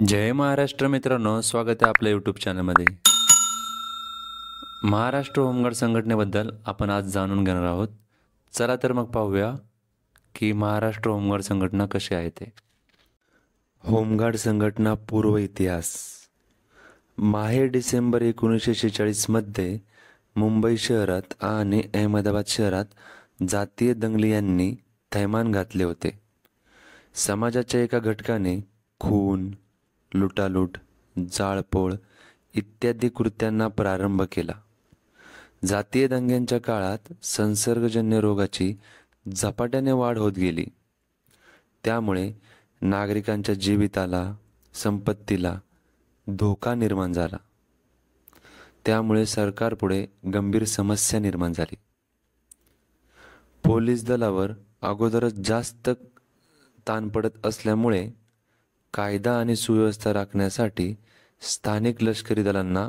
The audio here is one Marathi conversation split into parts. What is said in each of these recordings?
जय महाराष्ट्र मित्रांनो, स्वागत आहे आपल्या यूट्यूब चॅनलमध्ये. महाराष्ट्र होमगार्ड संघटनेबद्दल आपण आज जाणून घेणार आहोत. चला तर मग पाहूया की महाराष्ट्र होमगार्ड संघटना कशी आहे ते. होमगार्ड संघटना पूर्व इतिहास. माहे डिसेंबर 1946मध्ये मुंबई शहरात आणि अहमदाबाद शहरात जातीय दंगली यांनी थैमान घातले होते. समाजाच्या एका घटकाने खून, लुटालूट, जाळपोळ इत्यादी कृत्यांना प्रारंभ केला. जातीय दंग्यांच्या काळात संसर्गजन्य रोगाची झपाट्याने वाढ होत गेली. त्यामुळे नागरिकांच्या जीविताला, संपत्तीला धोका निर्माण झाला. त्यामुळे सरकारपुढे गंभीर समस्या निर्माण झाली. पोलीस दलावर अगोदरच जास्त ताण पडत असल्यामुळे कायदा आणि सुव्यवस्था राखण्यासाठी स्थानिक लष्करी दलांना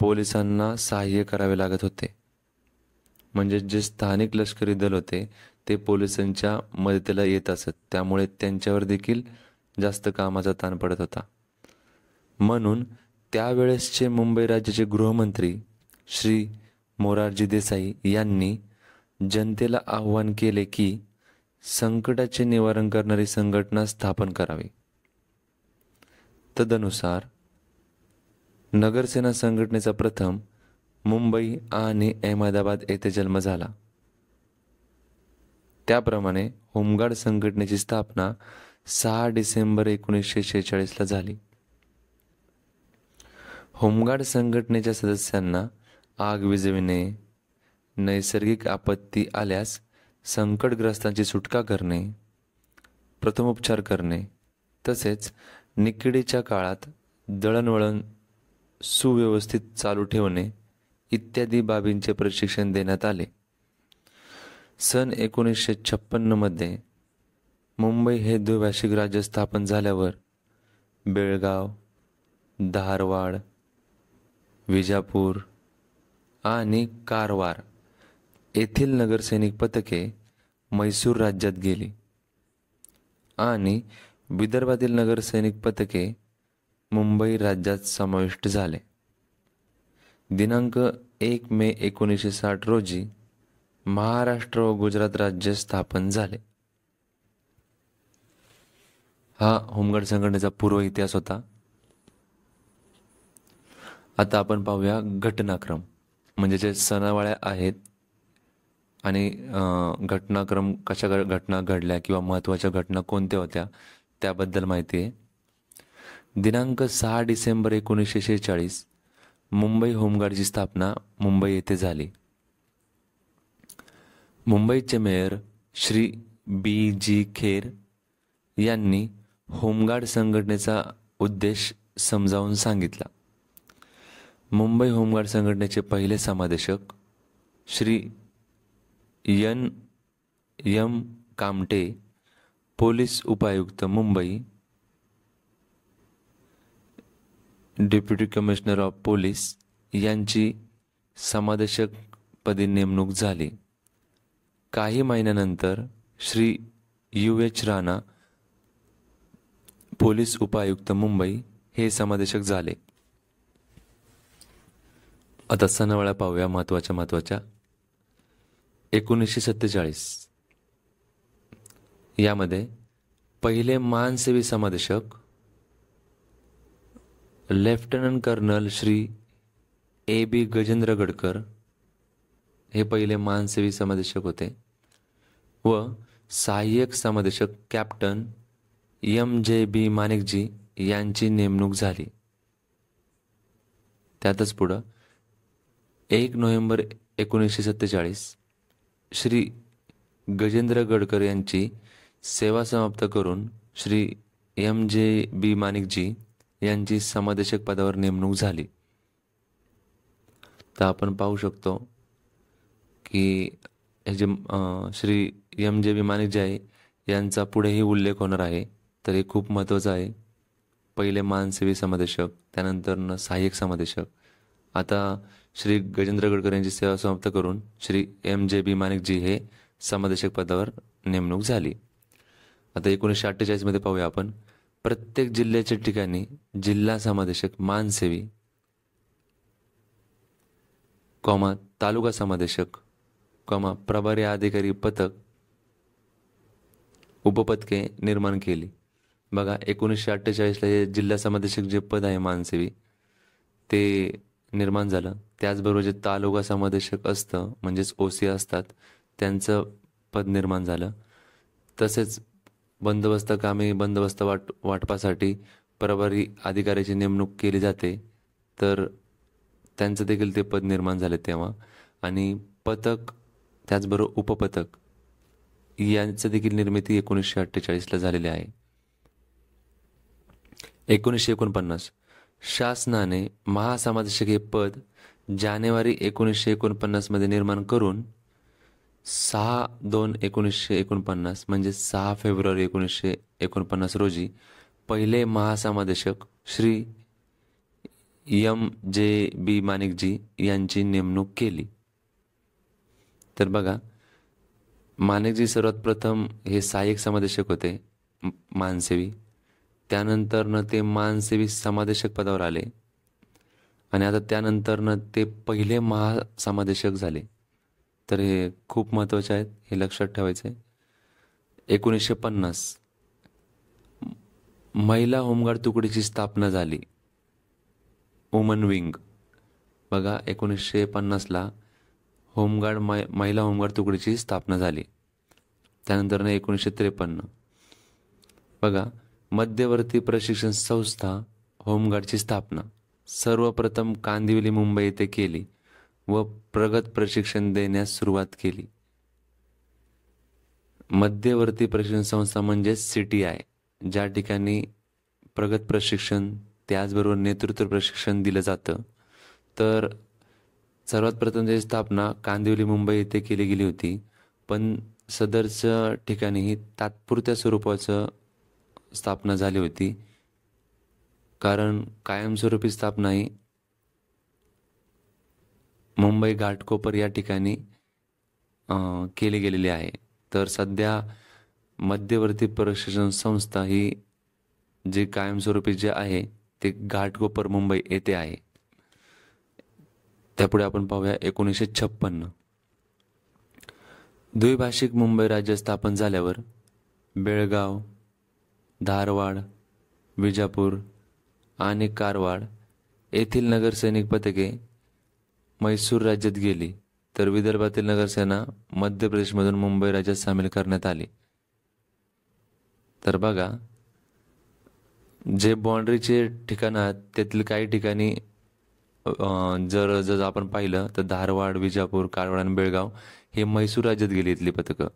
पोलिसांना सहाय्य करावे लागत होते. म्हणजे जे स्थानिक लष्करी दल होते ते पोलिसांच्या मदतीला येत असत. त्यामुळे त्यांच्यावर देखील जास्त कामाचा ताण पडत होता. म्हणून त्यावेळेसचे मुंबई राज्याचे गृहमंत्री श्री मोरारजी देसाई यांनी जनतेला आव्हान केले की संकटाचे निवारण करणारी संघटना स्थापन करावी. तदनुसार नगरसेना संघटनेचा प्रथम मुंबई आणि अहमदाबाद येथे जन्म झाला. त्याप्रमाणे होमगार्ड संघटनेची स्थापना 6 डिसेंबर 1946ला झाली. होमगार्ड संघटनेच्या सदस्यांना आग विझविणे, नैसर्गिक आपत्ती आल्यास संकटग्रस्तांची सुटका करणे, प्रथमोपचार करणे, तसेच निकडीच्या काळात दळणवळण सुव्यवस्थित चालू ठेवणे इत्यादी बाबींचे प्रशिक्षण देण्यात आले. सन 1956मध्ये मुंबई हे द्विभाषिक राज्य स्थापन झाल्यावर बेळगाव, धारवाड, विजापूर आणि कारवार येथील नगरसैनिक पथके म्हैसूर राज्यात गेली आणि विदर्भातील नगरसैनिक पथके मुंबई राज्यात समाविष्ट झाले. दिनांक 1 मे 1960 रोजी महाराष्ट्र व गुजरात राज्य स्थापन झाले. हा होमगार्ड संघटनेचा पूर्व इतिहास होता. आता आपण पाहूया घटनाक्रम, म्हणजे जे सणावाळ्या आहेत आणि घटनाक्रम कशा घटना घडल्या किंवा महत्त्वाच्या घटना कोणत्या होत्या त्याबद्दल माहिती आहे. दिनांक 6 डिसेंबर 1946 मुंबई होमगार्डची स्थापना मुंबई येथे झाली. मुंबईचे मेयर श्री B.G. खेर यांनी होमगार्ड संघटनेचा उद्देश समजावून सांगितला. मुंबई होमगार्ड संघटनेचे पहिले समादेशक श्री N.M. कामटे, पोलीस उपायुक्त Mumbai, deputy commissioner of police यांची समादेशकपदी नेमणूक झाली. काही महिन्यानंतर श्री U.H. राणा, पोलीस उपायुक्त मुंबई हे समादेशक झाले. आता सणावाळा पाहूया महत्त्वाच्या. 1947 यामध्ये पहिले मानसेवी समादेशक lieutenant colonel Shri A.B. Gajendra Gadkar हे पहिले मानसेवी समादेशक होते व सहाय्यक समादेशक कॅप्टन M.J.B. माणिकजी यांची नेमणूक झाली. त्यातच पुढं 1 नोव्हेंबर 1947 श्री गजेंद्र गडकर यांची सेवा समाप्त करून श्री M.J.B. माणिकजी यांची समादेशक पदावर नेमणूक झाली. तर आपण पाहू शकतो की हे जे श्री M.J.B. माणिकजी आहे यांचा पुढेही उल्लेख होणार आहे. तर हे खूप महत्त्वाचं आहे. पहिले मानसेवी समादेशक, त्यानंतर सहाय्यक समादेशक. आता श्री गजेंद्र गडकर यांची सेवा समाप्त करून श्री M.J.B. माणिकजी हे समादेशक पदावर नेमणूक झाली. आता 1948 मध्ये पाहूया आपण प्रत्येक जिल्ह्याच्या ठिकाणी जिल्हा समादेशक मानसेवी, तालुका समादेशक, प्रभारी अधिकारी पथक, उपपथके निर्माण केली. बघा 1948ला हे जिल्हा समादेशक जे पद आहे मानसेवी ते निर्माण झालं. त्याचबरोबर जे तालुका समादेशक असतं म्हणजेच OC असतात त्यांचं पद निर्माण झालं. तसेच बंदोबस्त वाटपासाठी प्रभारी अधिकाऱ्याची नेमणूक केली जाते, तर त्यांचं देखील ते पद निर्माण झाले तेव्हा. आणि पथक त्याचबरोबर उपपथक यांचं देखील निर्मिती 1948ला झालेली आहे. 1949 शासनाने महासमादेशक हे पद जानेवारी 1949 मध्ये निर्माण करून 6/2/1949 म्हणजे 6 फेब्रुवारी 1949 रोजी पहिले महासमादेशक श्री MJB माणिकजी यांची नेमणूक केली. तर बघा माणिकजी सर्वात प्रथम हे सहाय्यक समादेशक होते मानसेवी. त्यानंतरनं ते मानसेवी समादेशक पदावर आले आणि आता त्यानंतरनं ते पहिले महासमादेशक झाले. तर हे खूप महत्त्वाचे आहेत, हे लक्षात ठेवायचं आहे. 1950 महिला होमगार्ड तुकडीची स्थापना झाली, वुमन विंग. बघा 1950ला महिला होमगार्ड तुकडीची स्थापना झाली. त्यानंतर 1953 बघा मध्यवर्ती प्रशिक्षण संस्था होमगार्डची स्थापना सर्वप्रथम कांदिवली मुंबई येथे केली व प्रगत प्रशिक्षण देण्यास सुरुवात केली. मध्यवर्ती प्रशिक्षण संस्था म्हणजे CTI, ज्या ठिकाणी प्रगत प्रशिक्षण त्याचबरोबर नेतृत्व प्रशिक्षण दिलं जातं. तर सर्वात प्रथम त्याची स्थापना कांदिवली मुंबई येथे केली गेली होती, पण सदरच्या ठिकाणी ही तात्पुरत्या स्वरूपाचं स्थापना झाली होती, कारण कायमस्वरूपी स्थापना ही मुंबई घाटकोपर या ठिकाणी केली गेलेली आहे. तर सध्या मध्यवर्ती प्रशिक्षण संस्था ही जे कायमस्वरूपी जे आहे ते घाटकोपर मुंबई येथे आहे. त्यापुढे आपण पाहूया 1956 द्विभाषिक मुंबई राज्य स्थापन झाल्यावर बेळगाव, धारवाड, विजापूर आणि कारवाड येथील नगरसैनिक पथके म्हैसूर राज्यात गेली, तर विदर्भातील नगरसेना मध्य प्रदेशमधून मुंबई राज्यात सामील करण्यात आली. तर बघा जे बाँड्रीचे ठिकाण आहेत त्यातील काही ठिकाणी जर आपण पाहिलं तर धारवाड, विजापूर, कारवाड आणि बेळगाव हे म्हैसूर राज्यात गेली इथली पथकं.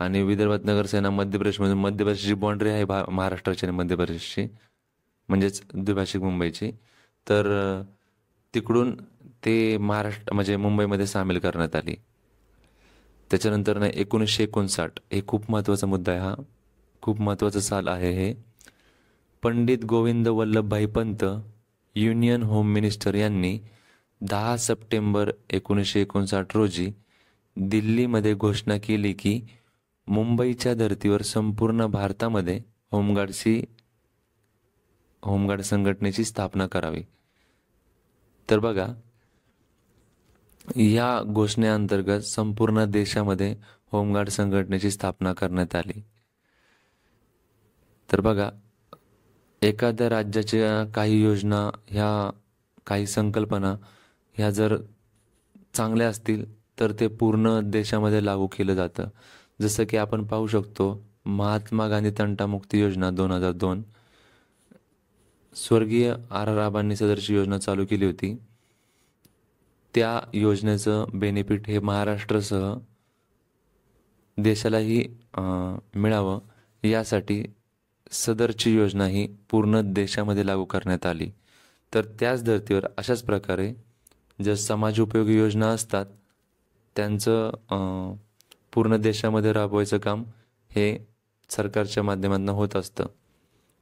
आणि विदर्भात नगरसेना मध्य प्रदेशची बाँड्री आहे महाराष्ट्राची आणि मध्य प्रदेशची म्हणजेच द्विभाषिक मुंबईची, तर तिकडून ते महाराष्ट्र म्हणजे मुंबईमध्ये सामील करण्यात आली. त्याच्यानंतर 1959 हे खूप महत्त्वाचा मुद्दा आहे, हा खूप महत्त्वाचा साल आहे हे. Pandit Govind Vallabhbhai Pant union home minister यांनी 10 सप्टेंबर 1959 रोजी दिल्लीमध्ये घोषणा केली की मुंबईच्या धर्तीवर संपूर्ण भारतामध्ये होमगार्ड संघटनेची स्थापना करावी. तर बघा या घोषणेअंतर्गत संपूर्ण देशामध्ये होमगार्ड संघटनेची स्थापना करण्यात आली. तर बघा एखाद्या राज्याच्या काही योजना ह्या काही संकल्पना ह्या जर चांगल्या असतील तर ते पूर्ण देशामध्ये लागू केलं जातं. जसं की आपण पाहू शकतो महात्मा गांधी तंटामुक्ती योजना 2002 स्वर्गीय R.R. आबांनी सदरची योजना चालू केली होती. त्या योजनेचं बेनिफिट हे महाराष्ट्रासह देशालाही मिळावं यासाठी सदरची योजना ही पूर्ण देशामध्ये लागू करण्यात आली. तर त्याच धर्तीवर अशाच प्रकारे ज्या समाज उपयोगी योजना असतात त्यांचं पूर्ण देशामध्ये राबवायचं काम हे सरकारच्या माध्यमातून होत असतं.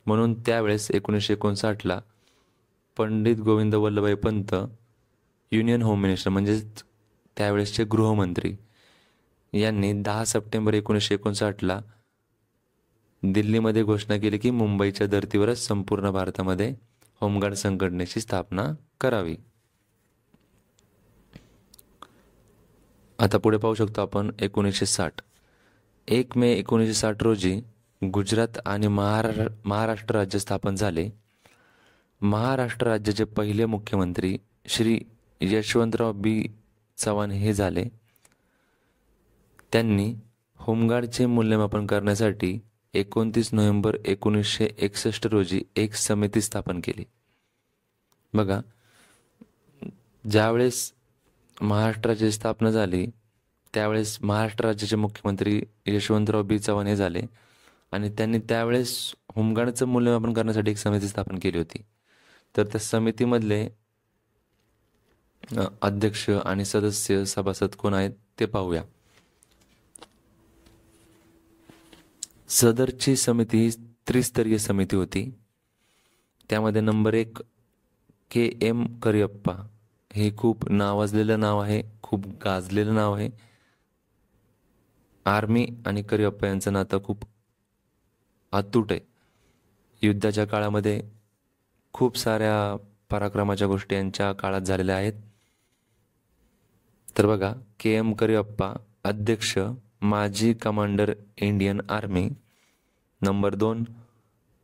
म्हणून त्यावेळेस 1959ला Pandit Govind Vallabhbhai Pant union home minister म्हणजेच त्यावेळेसचे गृहमंत्री यांनी 10 सप्टेंबर 1959ला दिल्लीमध्ये घोषणा केली की मुंबईच्या धर्तीवरच संपूर्ण भारतामध्ये होमगार्ड संघटनेची स्थापना करावी. आता पुढे पाहू शकतो आपण 1960. 1 मे 1960 रोजी गुजरात आणि महाराष्ट्र राज्य स्थापन झाले. महाराष्ट्र राज्याचे पहिले मुख्यमंत्री श्री यशवंतराव बी चव्हाण हे झाले. त्यांनी होमगार्डचे मूल्यमापन करण्यासाठी 29 नोव्हेंबर 1961 रोजी एक समिती स्थापन केली. बघा, ज्यावेळेस महाराष्ट्राची स्थापना झाली त्यावेळेस महाराष्ट्र राज्याचे मुख्यमंत्री यशवंतराव बी चव्हाण हे झाले आणि त्यांनी त्यावेळेस होमगार्डचं मूल्यमापन करण्यासाठी एक समिती स्थापन केली होती. तर त्या समितीमधले अध्यक्ष आणि सदस्य सभासद कोण आहेत ते पाहूया. सदरची समिती ही त्रिस्तरीय समिती होती. त्यामध्ये नंबर 1 KM करियप्पा, हे खूप नावाजलेलं नाव आहे, खूप गाजलेलं नाव आहे. आर्मी आणि करियप्पा यांचं नातं खूप अतूट आहे. युद्धाच्या काळामध्ये खूप साऱ्या पराक्रमाच्या गोष्टी यांच्या काळात झालेल्या आहेत. तर बघा, KM करियप्पा अध्यक्ष, माजी commander Indian army. Number 2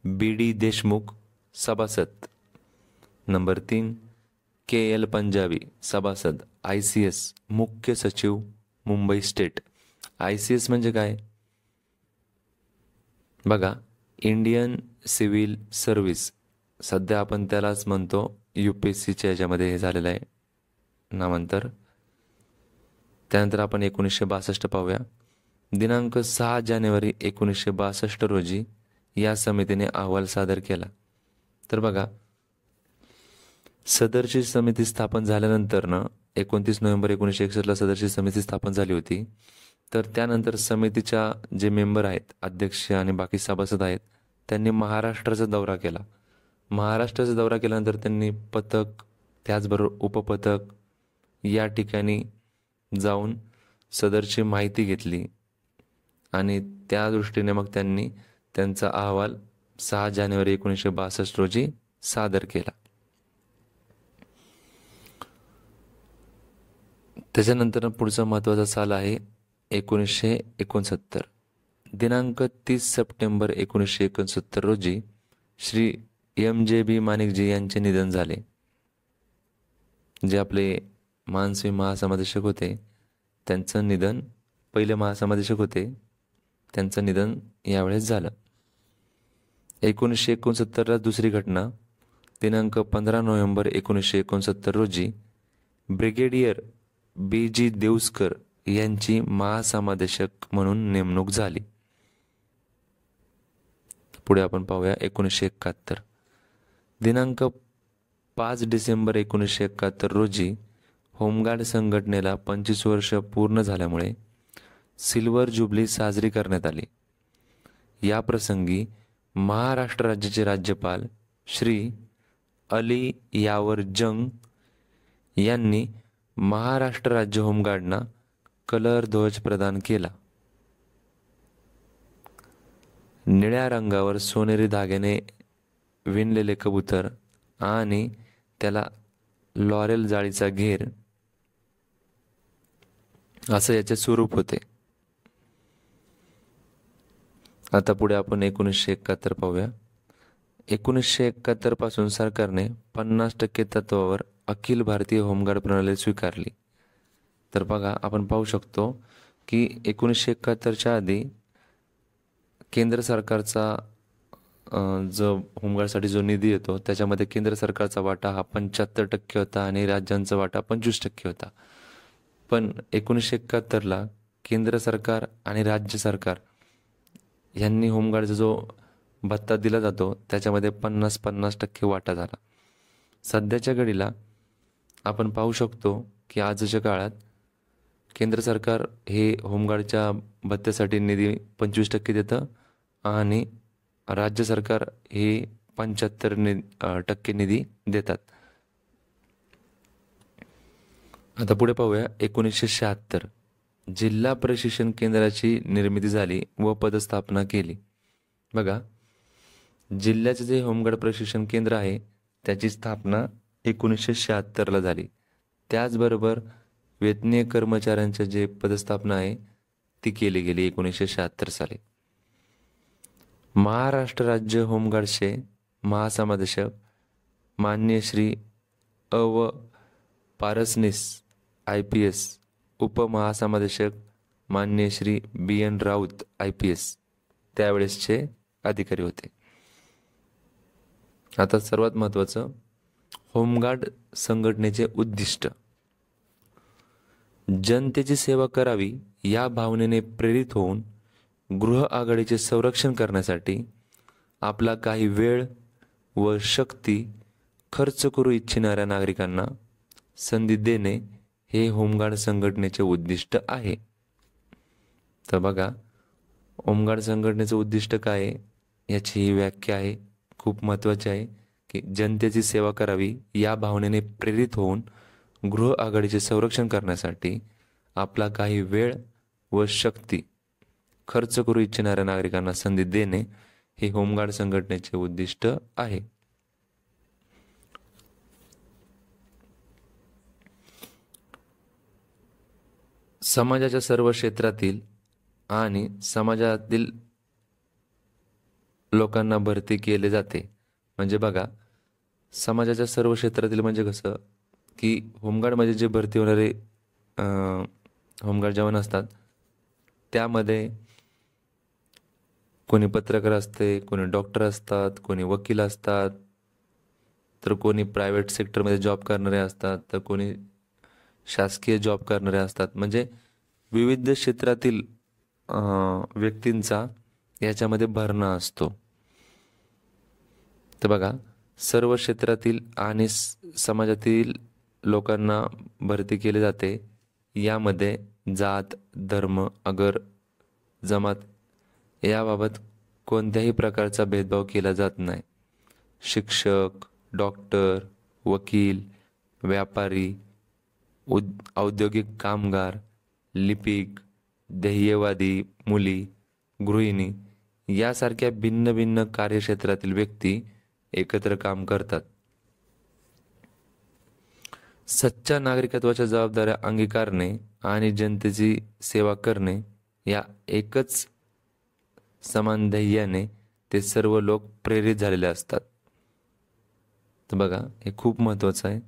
BD Deshmukh सभासद. नंबर 3 KL पंजाबी सभासद, ICS मुख्य सचिव मुंबई स्टेट. ICS म्हणजे काय? बघा, इंडियन सिव्हिल सर्व्हिस, सध्या आपण त्यालाच म्हणतो UPSCच्या याच्यामध्ये हे झालेलं आहे नामांतर. त्यानंतर आपण 1962 पाहूया. दिनांक 6 जानेवारी 1962 रोजी या समितीने अहवाल सादर केला. तर बघा, सदरची समिती स्थापन झाल्यानंतर 29 नोव्हेंबर 1961ला सदरची समिती स्थापन झाली होती. तर त्यानंतर समितीच्या जे मेंबर आहेत, अध्यक्ष आणि बाकी सभासद आहेत, त्यांनी महाराष्ट्राचा दौरा केला. महाराष्ट्राचा दौरा केल्यानंतर त्यांनी पथक, त्याचबरोबर उपपथक या ठिकाणी जाऊन सदरची माहिती घेतली आणि त्या दृष्टीने मग त्यांनी त्यांचा अहवाल 6 जानेवारी 1962 रोजी सादर केला. त्याच्यानंतर पुढचा महत्त्वाचा साल आहे 1969. दिनांक 30 सप्टेंबर 1969 रोजी श्री MJB माणिकजी यांचे निधन झाले. जे आपले मानसी महासमादेशक होते, त्यांचं निधन, पहिले महासमादेशक होते, त्यांचं निधन यावेळेस झालं. 1969ला दुसरी घटना. दिनांक 15 नोव्हेंबर 1969 रोजी ब्रिगेडियर BG देऊसकर यांची महासमादेशक म्हणून नेमणूक झाली. पुढे आपण पाहूया 1971. दिनांक 5 डिसेंबर 1971 रोजी होमगार्ड संघटनेला 25 वर्ष पूर्ण झाल्यामुळे सिल्वर जुबली साजरी करण्यात आली. या प्रसंगी महाराष्ट्र राज्याचे राज्यपाल श्री अली यावर जंग यांनी महाराष्ट्र राज्य होमगार्डना कलर ध्वज प्रदान केला. निळ्या रंगावर सोनेरी धाग्याने विणलेले कबूतर आणि त्याला लॉरेल जाळीचा घेर असं याचे स्वरूप होते. आता पुढे आपण 1971 पाहूया. 1971 पासून सरकारने 50% तत्वावर अखिल भारतीय होमगार्ड प्रणाली स्वीकारली. तर बघा, आपण पाहू शकतो की 1971च्या आधी केंद्र सरकारचा जो होमगार्डसाठी जो निधी येतो त्याच्यामध्ये केंद्र सरकारचा वाटा हा 75% होता आणि राज्यांचा वाटा 25% होता. पण 1971ला केंद्र सरकार आणि राज्य सरकार यांनी होमगार्डचा जो भत्ता दिला जातो त्याच्यामध्ये 50-50% वाटा झाला. सध्याच्या घडीला आपण पाहू शकतो की आजच्या काळात केंद्र सरकार हे होमगार्डच्या भत्त्यासाठी निधी 25% देतं आणि राज्य सरकार हे 75% निधी देतात. आता पुढे पाहूया 1976. जिल्हा प्रशिक्षण केंद्राची निर्मिती झाली व पदस्थापना केली. बघा, जिल्ह्याचे जे होमगार्ड प्रशिक्षण केंद्र आहे त्याची स्थापना 1976ला झाली. त्याचबरोबर वेतनीय कर्मचाऱ्यांच्या जे पदस्थापना आहे ती केली गेली 1976 साली. महाराष्ट्र राज्य होमगार्डचे महासमादेशक माननीय श्री अव पारसनीस IPS, उपमहासमादेशक माननीय श्री BN राऊत IPS त्यावेळेसचे अधिकारी होते. आता सर्वात महत्त्वाचं, होमगार्ड संघटनेचे उद्दिष्ट. जनतेची सेवा करावी या भावनेने प्रेरित होऊन गृह आघाडीचे संरक्षण करण्यासाठी आपला काही वेळ व शक्ती खर्च करू इच्छिणाऱ्या नागरिकांना संधी देणे हे होमगार्ड संघटनेचे उद्दिष्ट आहे. तर बघा, होमगार्ड संघटनेचं उद्दिष्ट काय आहे याची ही व्याख्या आहे, खूप महत्त्वाची आहे की जनतेची सेवा करावी या भावनेने प्रेरित होऊन गृह आघाडीचे संरक्षण करण्यासाठी आपला काही वेळ व शक्ती खर्च करू इच्छिणाऱ्या नागरिकांना संधी देणे हे होमगार्ड संघटनेचे उद्दिष्ट आहे. समाजाच्या सर्व क्षेत्रातील आणि समाजातील लोकांना भरती केले जाते. म्हणजे बघा, समाजाच्या सर्व क्षेत्रातील म्हणजे कसं की होमगार्डमध्ये जे भरती होणारे होमगार्ड जवान असतात त्यामध्ये कोणी पत्रकार असते, कोणी डॉक्टर असतात, कोणी वकील असतात, तर कोणी प्रायव्हेट सेक्टरमध्ये जॉब करणारे असतात, तर कोणी शासकीय जॉब करणारे असतात. म्हणजे विविध क्षेत्रातील व्यक्तींचा याच्यामध्ये भरणा असतो. तर बघा, सर्व क्षेत्रातील आणि समाजातील लोकांना भरती केली जाते. यामध्ये जात, धर्म, अगर, जमात याबाबत कोणत्याही प्रकारचा भेदभाव केला जात नाही. शिक्षक, डॉक्टर, वकील, व्यापारी, औद्योगिक कामगार, लिपिक, ध्येयवादी, मुली, गृहिणी यासारख्या भिन्न भिन्न कार्यक्षेत्रातील व्यक्ती एकत्र काम करतात. सच्च्या नागरिकत्वाच्या जबाबदाऱ्या अंगीकारणे आणि जनतेची सेवा करणे या एकच समान ध्येयाने ते सर्व लोक प्रेरित झालेले असतात. तर बघा, हे खूप महत्त्वाचं आहे.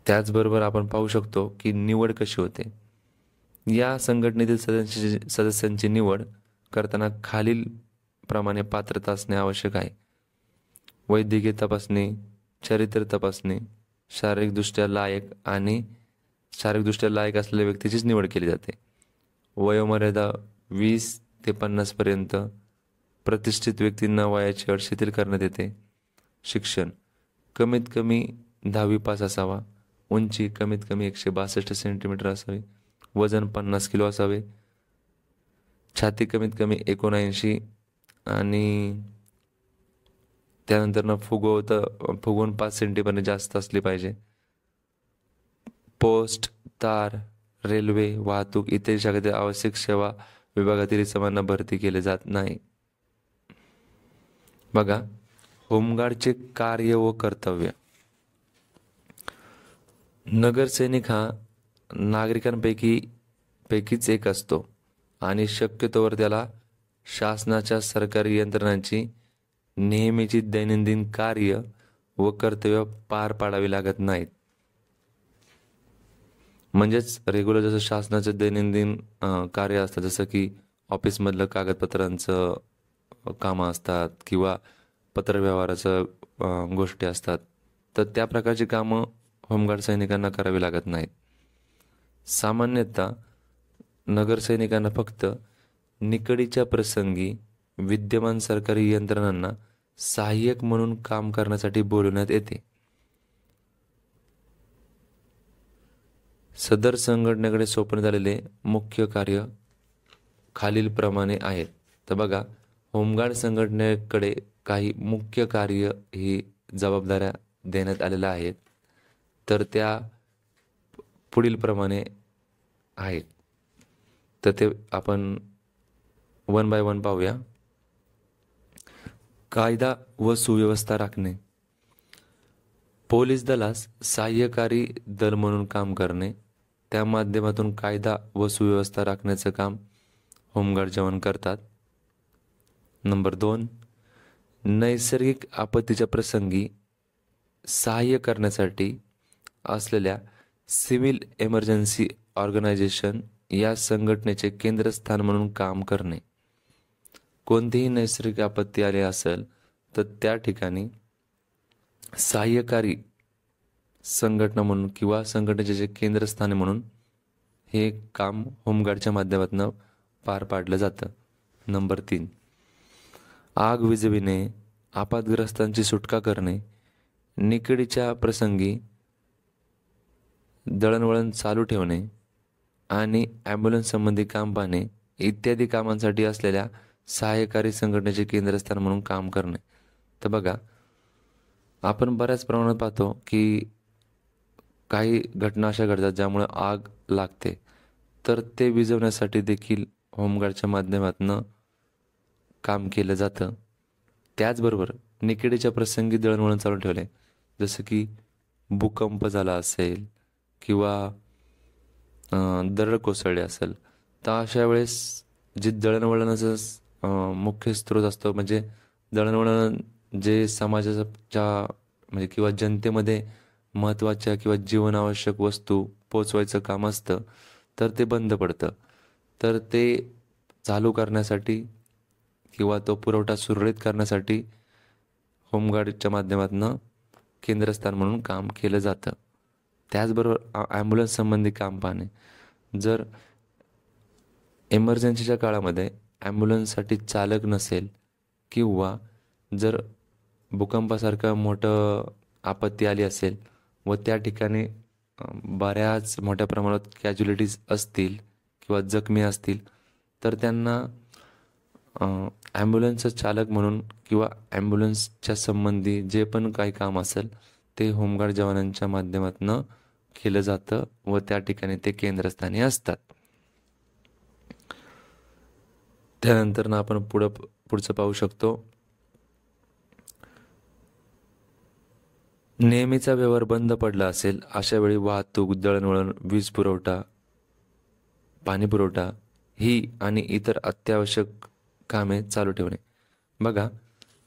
त्याचबरोबर आपण पाहू शकतो की निवड कशी होते. या संघटनेतील सदस्यांची निवड करताना खालील प्रमाणे पात्रता असणे आवश्यक आहे. वैद्यकीय तपासणी, चरित्र तपासणी, शारीरिकदृष्ट्या लायक असलेल्या व्यक्तीचीच निवड केली जाते. वयोमर्यादा 20 ते 50 पर्यंत. प्रतिष्ठित व्यक्तींना वयाची अट शिथिल करण्यात येते. शिक्षण कमीत कमी 10वी पास असावा. उंची कमीत कमी 162 सेंटीमीटर असावी. वजन 50 किलो असावे. छाती कमीत कमी 79 आणि त्यानंतर फुगवून 5 सेंटीपर्यंत जास्त असली पाहिजे. पोस्ट, तार, रेल्वे, वाहतूक इत्यादी शाखेतील आवश्यक सेवा विभागातील समांना भरती केले जात नाही. बघा, होमगार्डचे कार्य व कर्तव्य. नगरसैनिक हा नागरिकांपैकीच एक असतो आणि शक्यतोवर त्याला शासनाच्या सरकारी यंत्रणांची नेहमीची दैनंदिन कार्य व कर्तव्य पार पाडावी लागत नाहीत. म्हणजेच रेग्युलर जसं शासनाचं दैनंदिन कार्य असतं, जसं की ऑफिसमधलं कागदपत्रांचं कामं असतात किंवा पत्रव्यवहाराचं गोष्टी असतात, तर त्या प्रकारची कामं होमगार्ड सैनिकांना करावी लागत नाहीत. सामान्यतः नगरसैनिकांना फक्त निकडीच्या प्रसंगी विद्यमान सरकारी यंत्रणांना सहाय्यक म्हणून काम करण्यासाठी बोलवण्यात येते. सदर संघटनेकडे सोपवण्यात आलेले मुख्य कार्य खालील प्रमाणे आहेत. तर बघा, होमगार्ड संघटनेकडे काही मुख्य कार्य ही जबाबदाऱ्या देण्यात आलेल्या आहेत. तर त्या पुढील प्रमाणे आहेत. तर ते आपण वन बाय वन पाहूया. कायदा व सुव्यवस्था राखणे. पोलीस दलास सहाय्यकारी दल म्हणून काम करणे, त्या माध्यमातून कायदा व सुव्यवस्था राखण्याचं काम होमगार्ड जवान करतात. नंबर 2, नैसर्गिक आपत्तीच्या प्रसंगी सहाय्य करण्यासाठी असलेल्या सिव्हिल इमर्जन्सी ऑर्गनायझेशन या संघटनेचे केंद्रस्थान म्हणून काम करणे. कोणतीही नैसर्गिक आपत्ती आली असेल तर त्या ठिकाणी सहाय्यकारी संघटना म्हणून किंवा संघटनेचे जे केंद्रस्थान म्हणून हे काम होमगार्डच्या माध्यमातून पार पाडलं जातं. नंबर 3, आग विझविणे, आपत्ग्रस्तांची सुटका करणे, निकडीच्या प्रसंगी दळणवळण चालू ठेवणे आणि ॲम्ब्युलन्स संबंधी काम पाहणे इत्यादी कामांसाठी असलेल्या सहाय्यकारी संघटनेचे केंद्रस्थान म्हणून काम करणे. तर बघा, आपण बऱ्याच प्रमाणात पाहतो की काही घटना अशा घडतात ज्यामुळे आग लागते, तर ते विझवण्यासाठी देखील होमगार्डच्या माध्यमातून काम केलं जातं. त्याचबरोबर निकडीच्या प्रसंगी दळणवळण चालू ठेवले, जसं की भूकंप झाला असेल किंवा दरड कोसळली असेल, तर अशा वेळेस जे दळणवळणाचा मुख्य स्रोत असतो, म्हणजे दळणवळण जे समाजाच्या म्हणजे किंवा जनतेमध्ये महत्त्वाच्या किंवा जीवनावश्यक वस्तू पोचवायचं काम असतं, तर ते बंद पडतं. तर ते चालू करण्यासाठी किंवा तो पुरवठा सुरळीत करण्यासाठी होमगार्डच्या माध्यमातून केंद्रस्थान म्हणून काम केलं जातं. त्याचबरोबर ॲम्ब्युलन्स संबंधी काम पाहणे. जर इमर्जन्सीच्या काळामध्ये ॲम्ब्युलन्ससाठी चालक नसेल किंवा जर भूकंपासारखं मोठं आपत्ती आली असेल व त्या ठिकाणी बऱ्याच मोठ्या प्रमाणात कॅज्युलिटीज असतील किंवा जखमी असतील, तर त्यांना ॲम्ब्युलन्सचं चालक म्हणून किंवा ॲम्ब्युलन्सच्या संबंधी जे पण काही काम असेल ते होमगार्ड जवानांच्या माध्यमातून केलं जातं व त्या ठिकाणी ते केंद्रस्थानी असतात. त्यानंतर आपण पुढचं पाहू शकतो. नेहमीचा व्यवहार बंद पडला असेल अशा वेळी वाहतूक, दळणवळण, वीज पुरवठा, पाणी पुरवठा ही आणि इतर अत्यावश्यक कामे चालू ठेवणे. बघा,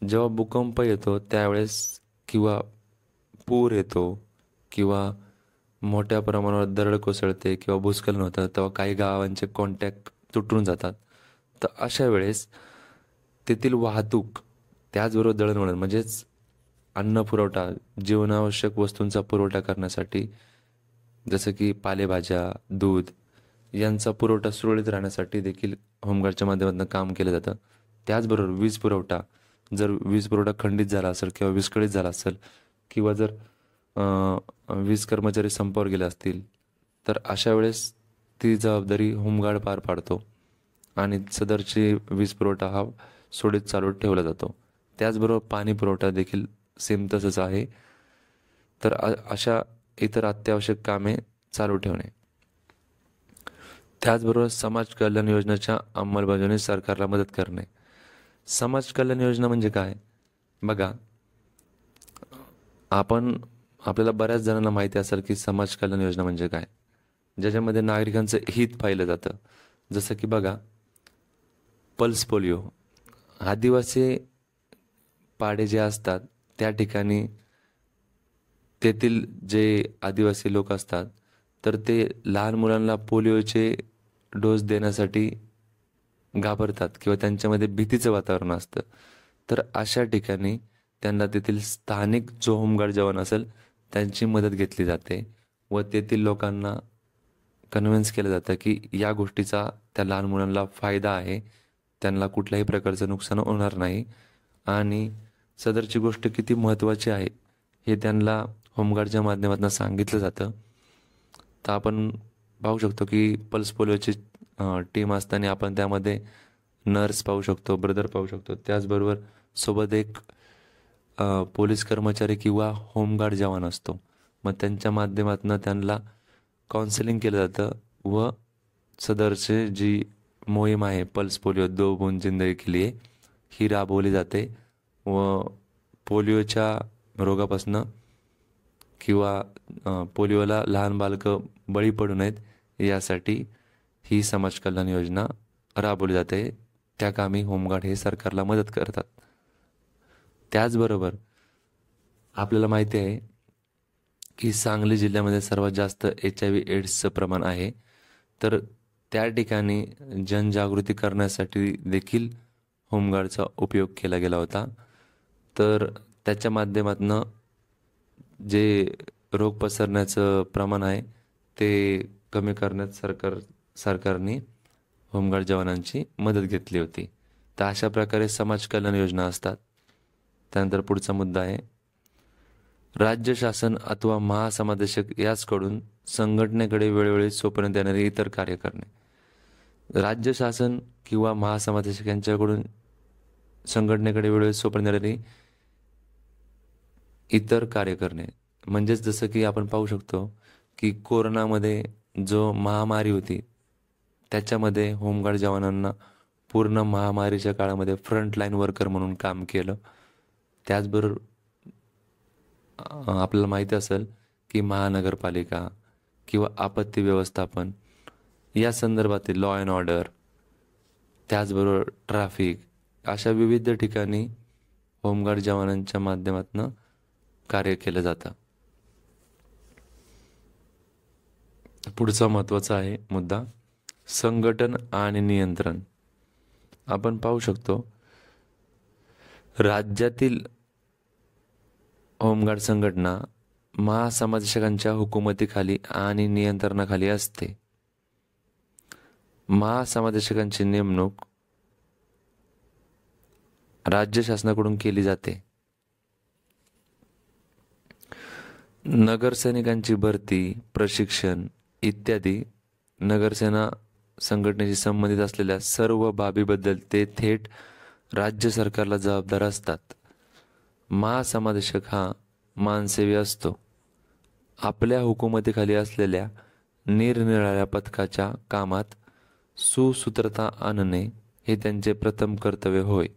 जेव्हा भूकंप येतो त्यावेळेस किंवा पूर येतो किंवा मोठ्या प्रमाणावर दरड कोसळते किंवा भूस्खलन होतं, तेव्हा काही गावांचे कॉन्टॅक्ट तुटून जातात. तर अशा वेळेस तेथील वाहतूक, त्याचबरोबर दळणवळण म्हणजेच अन्न पुरवठा, जीवनावश्यक वस्तूंचा पुरवठा करण्यासाठी जसं की पालेभाज्या, दूध यांचा पुरवठा सुरळीत राहण्यासाठी देखील होमगार्डच्या माध्यमातून काम केलं जातं. त्याचबरोबर वीज पुरवठा, जर वीज पुरवठा खंडित झाला असेल किंवा विस्कळीत झाला असेल किंवा जर वीज कर्मचारी संपावर गेले असतील, तर अशा वेळेस ती जबाबदारी होमगार्ड पार पाडतो आणि सदरची वीज पुरवठा हा सुरळीत चालू ठेवला जातो. त्याचबरोबर पाणी पुरवठा देखील सेम तसंच आहे. तर अशा इतर अत्यावश्यक कामे चालू ठेवणे. त्याचबरोबर समाज कल्याण योजनेच्या अंमलबजावणी सरकारला मदत करणे. समाज कल्याण योजना म्हणजे काय? बघा, आपल्याला बऱ्याच जणांना माहिती असेल की समाज कल्याण योजना म्हणजे काय, ज्याच्यामध्ये नागरिकांचं हित पाहिलं जातं. जसं की बघा, पल्स पोलिओ, आदिवासी पाडे जे असतात त्या ठिकाणी तेथील जे आदिवासी लोक असतात, तर ते लहान मुलांना पोलिओचे डोस देण्यासाठी घाबरतात किंवा त्यांच्यामध्ये भीतीचं वातावरण असतं. तर अशा ठिकाणी त्यांना तेथील स्थानिक जो होमगार्ड जवान असेल त्यांची मदत घेतली जाते व तेथील लोकांना कन्व्हिन्स केलं जातं की या गोष्टीचा त्या लहान मुलांना फायदा आहे, त्यांना कुठल्याही प्रकारचं नुकसान होणार नाही आणि सदरची गोष्ट किती महत्त्वाची आहे हे त्यांना होमगार्डच्या माध्यमातून सांगितलं जातं. तर आपण पाहू शकतो की पल्स पोलिओची टीम असताना आपण त्यामध्ये नर्स पाहू शकतो, ब्रदर पाहू शकतो, त्याचबरोबर सोबत एक पोलीस कर्मचारी किंवा होमगार्ड जवान असतो. मग त्यांच्या माध्यमातून त्यांना काउन्सिलिंग केलं जातं व सदरचे जी मोहीम आहे पल्स पोलिओ 2 बूंद जिंदगी के लिए, ही राबवली जाते व पोलिओच्या रोगापासून किंवा पोलिओला लहान बालकं बळी पडू नयेत यासाठी ही समाज कल्याण योजना राबवली जाते. त्या कामी होमगार्ड हे सरकारला मदत करतात. त्याचबरोबर आपल्याला माहिती आहे की सांगली जिल्ह्यामध्ये सर्वात जास्त HIV एड्सचं प्रमाण आहे. तर त्या ठिकाणी जनजागृती करण्यासाठी देखील होमगार्डचा उपयोग केला गेला होता. तर त्याच्या माध्यमातून जे रोग पसरण्याचं प्रमाण आहे ते कमी करण्यात सरकारने होमगार्ड जवानांची मदत घेतली होती. तर अशा प्रकारे समाज कल्याण योजना असतात. त्यानंतर पुढचा मुद्दा आहे राज्य शासन अथवा महासमादेशक याचकडून संघटनेकडे वेळोवेळी सोपवण्यात येणारे इतर कार्य करणे. राज्य शासन किंवा महासमादेशक यांच्याकडून संघटनेकडे वेळोवेळी सोपवण्यात येणारी इतर कार्य करणे म्हणजेच जसं की आपण पाहू शकतो की कोरोनामध्ये जो महामारी होती त्याच्यामध्ये होमगार्ड जवानांना पूर्ण महामारीच्या काळामध्ये फ्रंटलाईन वर्कर म्हणून काम केलं. त्याचबरोबर आपल्याला माहिती असेल की महानगरपालिका किंवा आपत्ती व्यवस्थापन या संदर्भातील लॉ अँड ऑर्डर, त्याचबरोबर ट्रॅफिक, अशा विविध ठिकाणी होमगार्ड जवानांच्या माध्यमातून कार्य केलं जातं. पुढचा महत्त्वाचा आहे मुद्दा संघटन आणि नियंत्रण. आपण पाहू शकतो राज्यातील होमगार्ड संघटना महासमादेशकांच्या हुकुमतीखाली आणि नियंत्रणाखाली असते. महासमादेशकांची नेमणूक राज्य शासनाकडून केली जाते. नगरसैनिकांची भरती, प्रशिक्षण इत्यादी नगरसेना संघटनेशी संबंधित असलेल्या सर्व बाबीबद्दल ते थेट राज्य सरकारला जबाबदार असतात. महासमादेशक हा मानसेवी असतो. आपल्या हुकुमतीखाली असलेल्या निरनिराळ्या पथकाच्या कामात सुसूत्रता आणणे हे त्यांचे प्रथम कर्तव्य होय.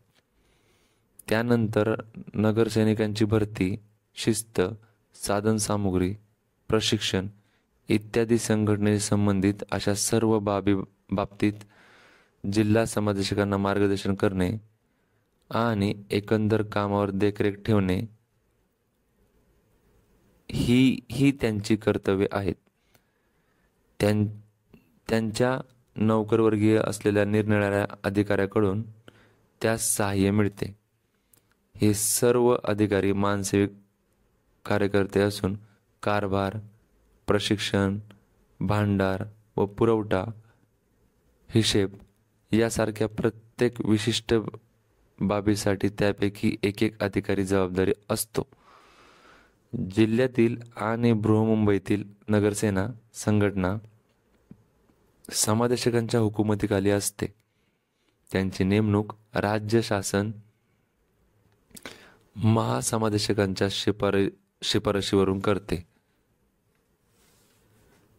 त्यानंतर नगरसैनिकांची भरती, शिस्त, साधनसामुग्री, प्रशिक्षण इत्यादी संघटनेशी संबंधित अशा सर्व बाबतीत जिल्हा समादेशकांना मार्गदर्शन करणे आणि एकंदर कामावर देखरेख ठेवणे ही त्यांची कर्तव्ये आहेत. त्यांच्या नोकरवर्गीय असलेल्या निरनिराळ्या अधिकाऱ्याकडून त्यास सहाय्य मिळते. हे सर्व अधिकारी मानसेवी कार्यकर्ते असून कारभार, प्रशिक्षण, भांडार व पुरवठा, हिशेब यासारख्या प्रत्येक विशिष्ट बाबीसाठी त्यापैकी एक अधिकारी जबाबदारी असतो. जिल्ह्यातील आणि बृहन्मुंबईतील नगरसेना संघटना समादेशकांच्या हुकुमतीखाली असते. त्यांची नेमणूक राज्य शासन महासमादेशकांच्या शिफारशीवरून करते.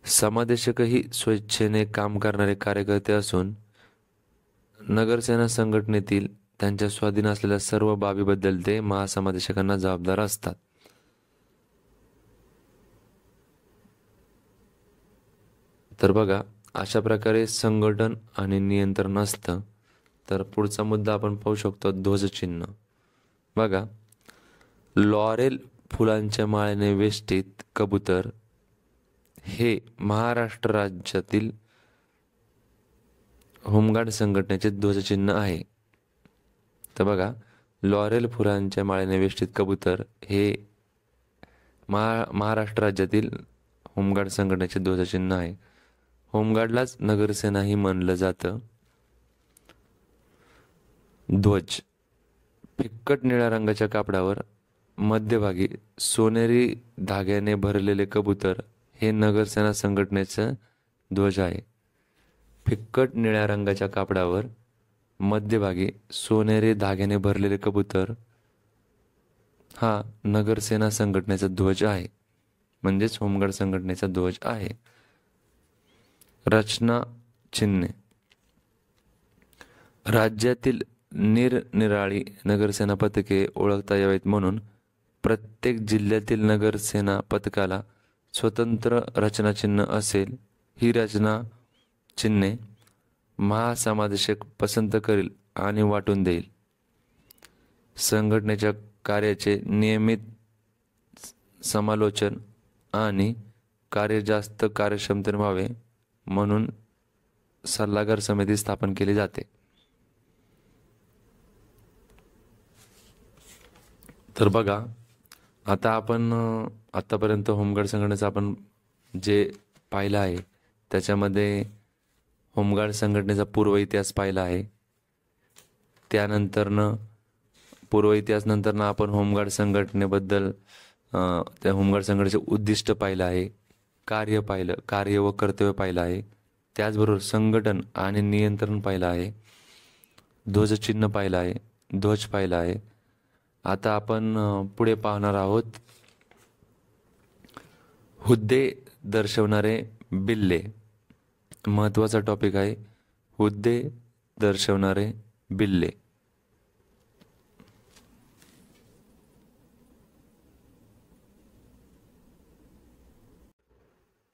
समादेशकही स्वेच्छेने काम करणारे कार्यकर्ते असून नगरसेना संघटनेतील त्यांच्या स्वाधीन असलेल्या सर्व बाबीबद्दल ते महासमादेशकांना जबाबदार असतात. तर बघा अशा प्रकारे संघटन आणि नियंत्रण असतं. तर पुढचा मुद्दा आपण पाहू शकतो ध्वजचिन्ह. बघा लॉरेल फुलांच्या माळेने वेष्टित कबूतर हे महाराष्ट्र राज्यातील होमगार्ड संघटनेचे ध्वजचिन्ह आहे. तर बघा लॉरेल फुलांच्या माळेने वेष्टित कबूतर हे महाराष्ट्र राज्यातील होमगार्ड संघटनेचे ध्वजचिन्ह आहे. होमगार्डलाच नगरसेनाही म्हणलं जातं. ध्वज फिक्कट निळ्या रंगाच्या कापडावर मध्यभागी सोनेरी धाग्याने भरलेले कबूतर हे नगरसेना संघटनेचं ध्वज आहे. फिक्कट निळ्या रंगाच्या कापडावर मध्यभागी सोनेरी धाग्याने भरलेले कबूतर हा नगरसेना संघटनेचा ध्वज आहे, म्हणजेच होमगार्ड संघटनेचा ध्वज आहे. रचना चिन्हे. राज्यातील निरनिराळी नगरसेना पथके ओळखता यावीत म्हणून प्रत्येक जिल्ह्यातील नगरसेना पथकाला स्वतंत्र रचनाचिन्ह असेल. ही रचना चिन्हे महासमादेशक पसंत करील आणि वाटून देईल. संघटनेच्या कार्याचे नियमित समालोचन आणि कार्य जास्त कार्यक्षमतेने व्हावे म्हणून सल्लागार समिती स्थापन केली जाते. तर बघा, आता आपण आत्तापर्यंत होमगार्ड संघटनेचं आपण जे पाहिलं आहे त्याच्यामध्ये होमगार्ड संघटनेचा पूर्व इतिहास पाहिला आहे. त्यानंतरनं पूर्व इतिहास नंतरनं आपण होमगार्ड संघटनेबद्दल त्या होमगार्ड संघटनेचे उद्दिष्ट पाहिलं आहे, कार्य पाहिलं, कार्य व कर्तव्य पाहिलं आहे. त्याचबरोबर संघटन आणि नियंत्रण पाहिलं आहे, ध्वजचिन्ह पाहिलं आहे, ध्वज पाहिला आहे. आता आपण पुढे पाहणार आहोत हुद्दे दर्शवणारे बिल्ले. महत्त्वाचा टॉपिक आहे हुद्दे दर्शवणारे बिल्ले.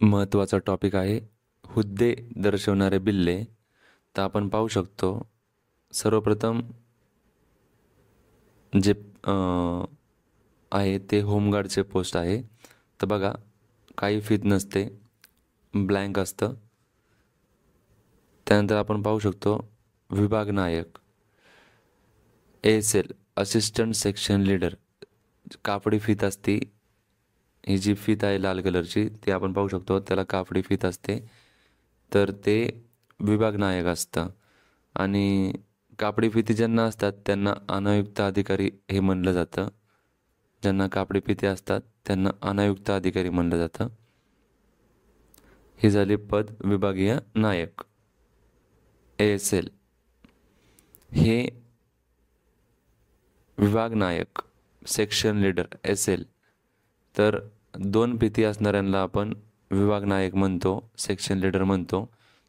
महत्त्वाचा टॉपिक आहे हुद्दे दर्शवणारे बिल्ले. तर आपण पाहू शकतो सर्वप्रथम जे आहे ते होमगार्डचे पोस्ट आहे. तर बघा, काही फीत नसते, ब्लँक असतं. त्यानंतर आपण पाहू शकतो विभाग नायक, ASL असिस्टंट सेक्शन लीडर, कापडी फीत असती. ही जी फीत आहे लाल कलरची ती आपण पाहू शकतो, त्याला कापडी फीत असते, तर ते विभाग नायक असतं. आणि कापडी फिती ज्यांना असतात त्यांना अनायुक्त अधिकारी हे म्हणलं जातं. ज्यांना कापडी फिती असतात त्यांना अनायुक्त अधिकारी म्हणलं जातं. ही झाली पद विभागीय नायक ASL. हे विभाग नायक सेक्शन लीडर SL. तर दोन फिती असणाऱ्यांना आपण विभाग नायक म्हणतो, सेक्शन लीडर म्हणतो.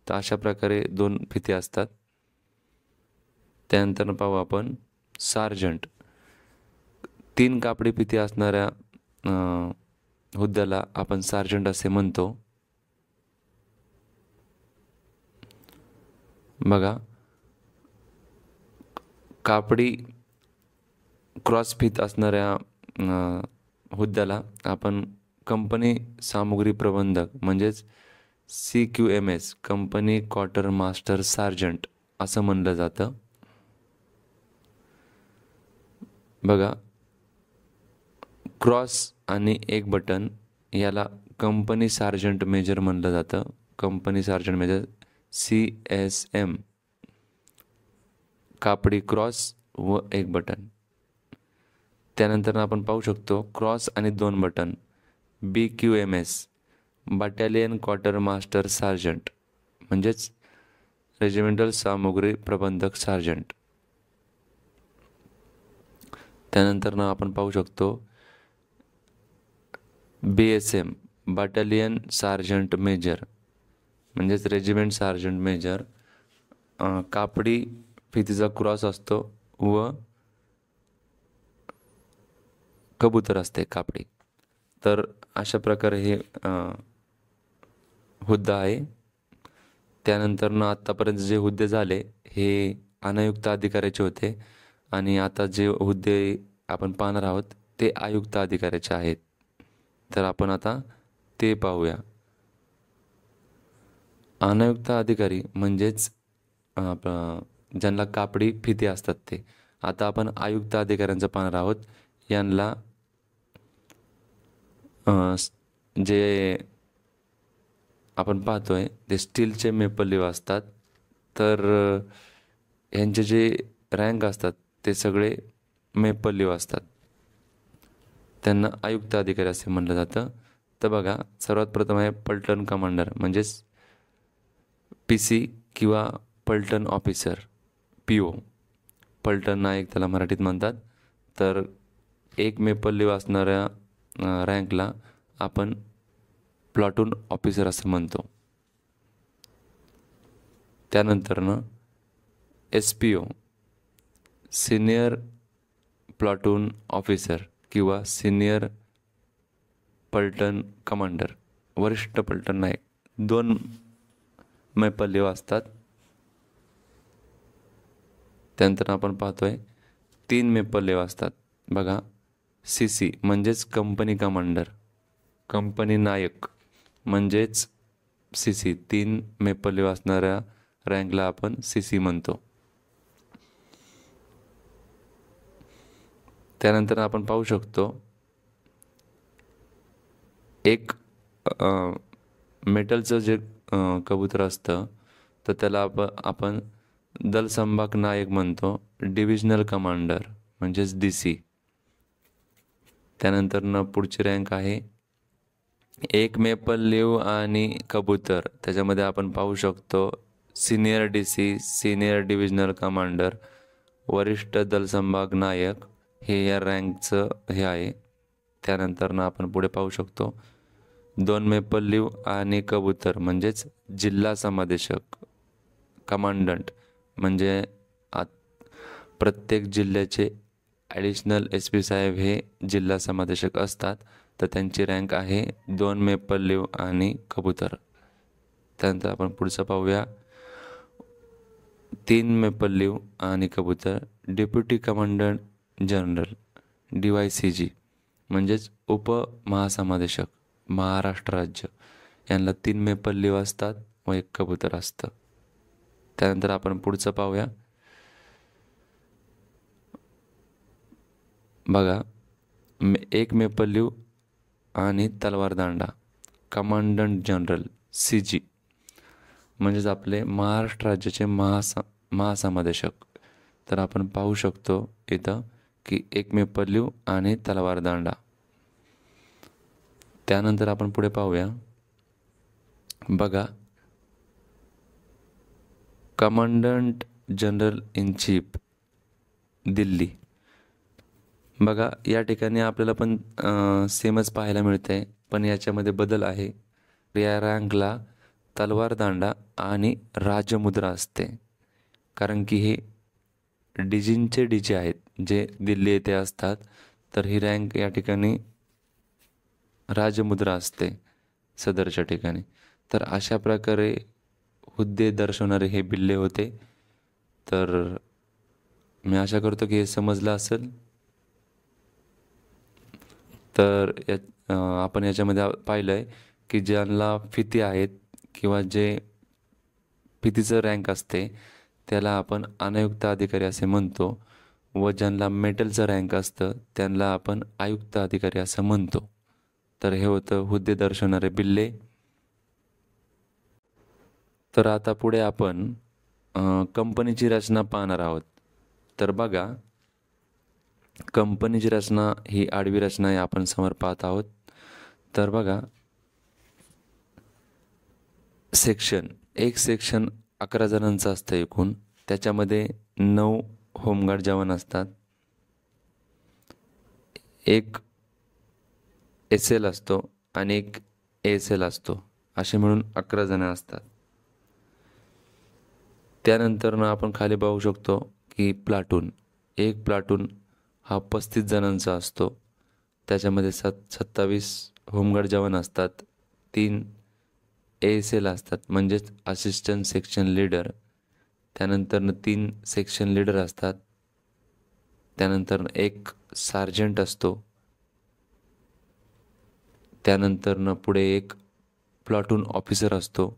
तर अशा प्रकारे दोन फिती असतात. त्यानंतर पाहू आपण सार्जंट. 3 कापडी फिती असणाऱ्या हुद्द्याला आपण सार्जंट असे म्हणतो. बघा, कापडी क्रॉस फीत असणाऱ्या हुद्द्याला आपण कंपनी सामुग्री प्रबंधक म्हणजेच CQMS company quarter master sergeant असं म्हणलं जातं. बघा, क्रॉस आणि एक बटन याला कंपनी सार्जंट मेजर म्हणलं जातं. कंपनी सार्जंट मेजर CSM, कापडी क्रॉस व एक बटन. त्यानंतर आपण पाहू शकतो क्रॉस आणि 2 button BQMS battalion quarter master sergeant म्हणजेच रेजिमेंटल सामुग्री प्रबंधक सार्जंट. त्यानंतर आपण पाहू शकतो BSM बटालियन सार्जंट मेजर म्हणजेच रेजिमेंट सार्जंट मेजर. कापडी फितीचा क्रॉस असतो व कबूतर असते कापडी. तर अशा प्रकारे हे हुद्दा आहे. त्यानंतर आत्तापर्यंत जे हुद्दे झाले हे अनायुक्त अधिकाऱ्याचे होते आणि आता जे हुद्दे आपण पाहणार आहोत ते आयुक्त अधिकाऱ्याचे आहेत. तर आपण आता ते पाहूया. अनायुक्त अधिकारी म्हणजेच ज्यांना कापडी फिती असतात ते. आता आपण आयुक्त अधिकाऱ्यांचं पाहणार आहोत. यांना जे आपण पाहतोय ते स्टीलचे मेपल लीव्ह असतात. तर यांचे जे रँक असतात ते सगळे मेपल लीव्ह असतात. त्यांना आयुक्त अधिकारी असे म्हणलं जातं. तर बघा, सर्वात प्रथम आहे पलटण कमांडर म्हणजेच PC किंवा पलटण ऑफिसर PO. पलटण नायक त्याला मराठीत म्हणतात. तर एक मेपल लीव्ह असणाऱ्या रँकला आपण प्लाटून ऑफिसर असं म्हणतो. त्यानंतरनं SPO सिनियर प्लाटून ऑफिसर किंवा सिनियर पलटण कमांडर, वरिष्ठ पलटण नायक, 2 मैपल्लेव असतात. त्यानंतर आपण पाहतोय 3 मैपल्लेव असतात. बघा, CC म्हणजेच कंपनी कमांडर, कंपनी नायक म्हणजेच CC, 3 मैपल्लेव असणाऱ्या रँकला आपण CC म्हणतो. त्यानंतर आपण पाहू शकतो एक मेटलचं जे कबूतर असतं तर त्याला आपण दल संभाग नायक म्हणतो, डिव्हिजनल कमांडर म्हणजेच DC. त्यानंतर पुढची रँक आहे एक मेपल लीव आणि कबूतर, त्याच्यामध्ये आपण पाहू शकतो senior DC, senior divisional commander, वरिष्ठ दल संभाग नायक, हे या रँकचं हे आहे. त्यानंतर आपण पुढे पाहू शकतो 2 मेपल लीव आणि कबूतर म्हणजेच जिल्हा समादेशक, कमांडंट म्हणजे प्रत्येक जिल्ह्याचे ॲडिशनल SP साहेब हे जिल्हा समादेशक असतात. तर त्यांची रँक आहे 2 मेपल लीव आणि कबूतर. त्यानंतर आपण पुढचं पाहूया 3 मेपल लीव आणि कबूतर डेप्युटी कमांडंट जनरल, DYCG म्हणजेच उपमहासमादेशक, महाराष्ट्र राज्य, यांना 3 मेपल लीव असतात व 1 कबूतर असतं. त्यानंतर आपण पुढचं पाहूया. बघा, 1 मेपल लीव आणि तलवार दांडा, कमांडंट जनरल CG म्हणजेच आपले महाराष्ट्र राज्याचे महासमादेशक. तर आपण पाहू शकतो इथं की 1 मेपल लीव आणि तलवार दांडा. त्यानंतर आपण पुढे पाहूया. बघा, commandant general in chief Delhi. बघा, या ठिकाणी आपल्याला पण सेमच पाहायला मिळते, पण याच्यामध्ये बदल आहे. या रँकला तलवार दांडा आणि राजमुद्रा असते, कारण की हे DGचे DG आहेत जे दिल्ली येथे असतात. तर ही रँक या ठिकाणी राजमुद्रा असते सदरच्या ठिकाणी. तर अशा प्रकारे हुद्दे दर्शवणारे हे बिल्ले होते. तर मी आशा करतो की हे समजलं असेल. तर आपण याच्यामध्ये पाहिलं आहे की ज्यांना फिती आहेत किंवा जे फितीचं रँक असते त्याला आपण अनायुक्त अधिकारी असे म्हणतो, व ज्यांना मेटलचं रँक असतं त्यांना आपण आयुक्त अधिकारी असं म्हणतो. तर हे होतं हुद्दे दर्शवणारे बिल्ले. तर आता पुढे आपण कंपनीची रचना पाहणार आहोत. तर बघा, कंपनीची रचना ही आडवी रचना आहे आपण समोर पाहत आहोत. तर बघा, सेक्शन, एक सेक्शन 11 जणांचं असतं एकूण. त्याच्यामध्ये 9 होमगार्ड जवान असतात, 1 SL असतो आणि 1 ASL असतो, असे मिळून 11 जण असतात. त्यानंतर आपण खाली पाहू शकतो की प्लाटून, एक प्लाटून हा 35 जणांचा असतो. त्याच्यामध्ये 27 होमगार्ड जवान असतात, 3 ASL असतात म्हणजेच असिस्टंट सेक्शन लीडर. त्यानंतर 3 सेक्शन लीडर असतात. त्यानंतर 1 सार्जंट असतो. त्यानंतर पुढे 1 प्लाटून ऑफिसर असतो.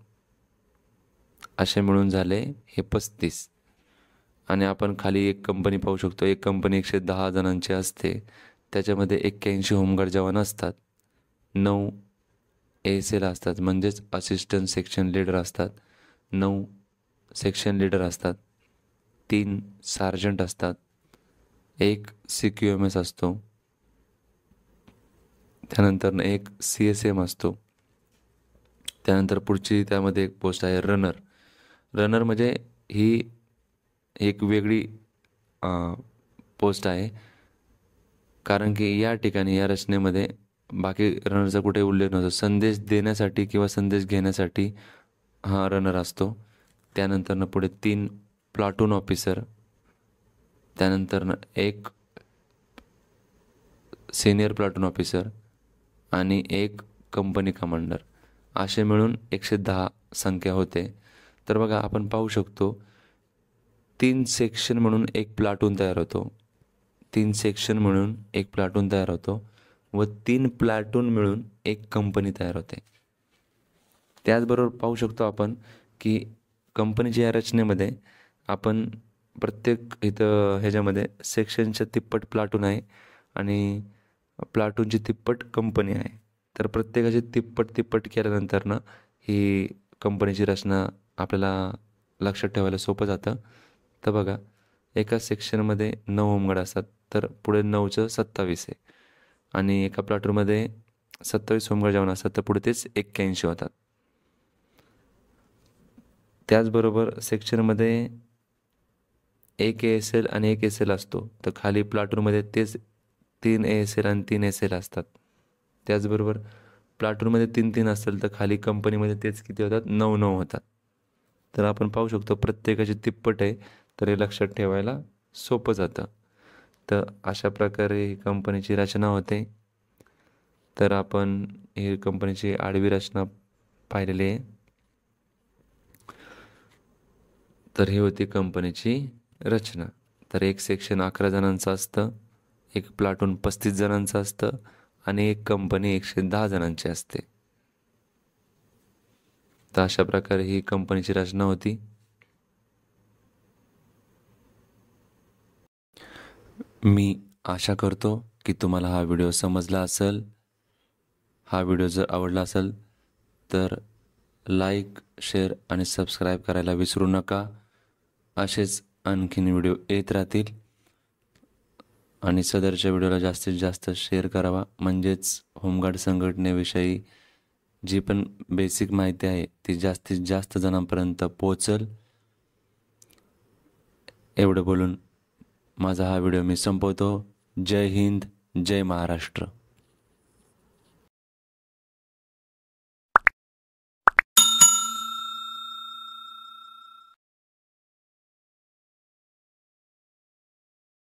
असे मिळून झाले हे 35. आणि आपण खाली एक कंपनी पाहू शकतो. एक कंपनी 110 जणांची असते. त्याच्यामध्ये 81 होमगार्ड जवान असतात, 9 ASL असतात म्हणजेच असिस्टंट सेक्शन लीडर असतात, 9 सेक्शन लीडर असतात, 3 सार्जंट असतात, 1 CQMS असतो. त्यानंतर 1 CSM असतो. त्यानंतर पुढची त्यामध्ये एक पोस्ट आहे रनर. रनर म्हणजे ही एक वेगळी पोस्ट आहे, कारण की या ठिकाणी या रचनेमध्ये बाकी रनरचा कुठे उल्लेख नसतो. संदेश देण्यासाठी किंवा संदेश घेण्यासाठी हा रनर असतो. त्यानंतर पुढे 3 प्लाटून ऑफिसर, त्यानंतर एक सिनियर प्लाटून ऑफिसर आणि एक कंपनी कमांडर, असे मिळून 110 संख्या होते. तर बघा आपण पाहू शकतो 3 सेक्शन म्हणून एक प्लाटून तयार होतो. 3 सेक्शन मिळून एक प्लाटून तयार होतो व 3 प्लाटून मिळून एक कंपनी तयार होते. त्याचबरोबर पाहू शकतो आपण की कंपनीच्या या रचनेमध्ये आपण प्रत्येक इथं ह्याच्यामध्ये सेक्शनच्या तिप्पट प्लाटून आहे आणि प्लाटूनची तिप्पट कंपनी आहे. तर प्रत्येकाची तिप्पट केल्यानंतर ना ही कंपनीची रचना आपल्याला लक्षात ठेवायला सोपं जातं. तर बघा एका सेक्शनमध्ये 9 होमगार्ड असतात, तर पुढे 9चं 27 आहे आणि एका प्लाटूनमध्ये 27 होमगार्ड जवान असतात, तर पुढे तेच 81 होतात. त्याचबरोबर सेक्शनमध्ये एक ASL आणि एक SL असतो, तर खाली प्लाटूनमध्ये तेच 3 ASL आणि 3 SL असतात. त्याचबरोबर प्लाटूनमध्ये 3 असेल तर खाली कंपनीमध्ये तेच किती होतात, 9 होतात. तर आपण पाहू शकतो प्रत्येकाची तिप्पट आहे, तर हे लक्षात ठेवायला सोपं जातं. तर अशा प्रकारे ही कंपनीची रचना होते. तर आपण ही कंपनीची आडवी रचना पाहिलेली आहे. तर ही होती कंपनीची रचना. तर एक सेक्शन 11 जणांचं असतं, एक प्लाटून 35 जणांचं असतं आणि एक कंपनी 110 जणांची असते. तर अशा प्रकारे ही कंपनीची रचना होती. मी आशा करतो की तुम्हाला हा व्हिडिओ समजला असेल. हा व्हिडिओ जर आवडला असेल तर लाईक, शेअर आणि सबस्क्राईब करायला विसरू नका. असेच आणखीन व्हिडिओ येत राहतील आणि सदरच्या व्हिडिओला जास्तीत जास्त शेअर करावा, म्हणजेच होमगार्ड संघटनेविषयी जी पण बेसिक माहिती आहे ती जास्तीत जास्त जणांपर्यंत पोहोचेल. एवढं बोलून माझा हा व्हिडिओ मी संपवतो. जय हिंद, जय महाराष्ट्र.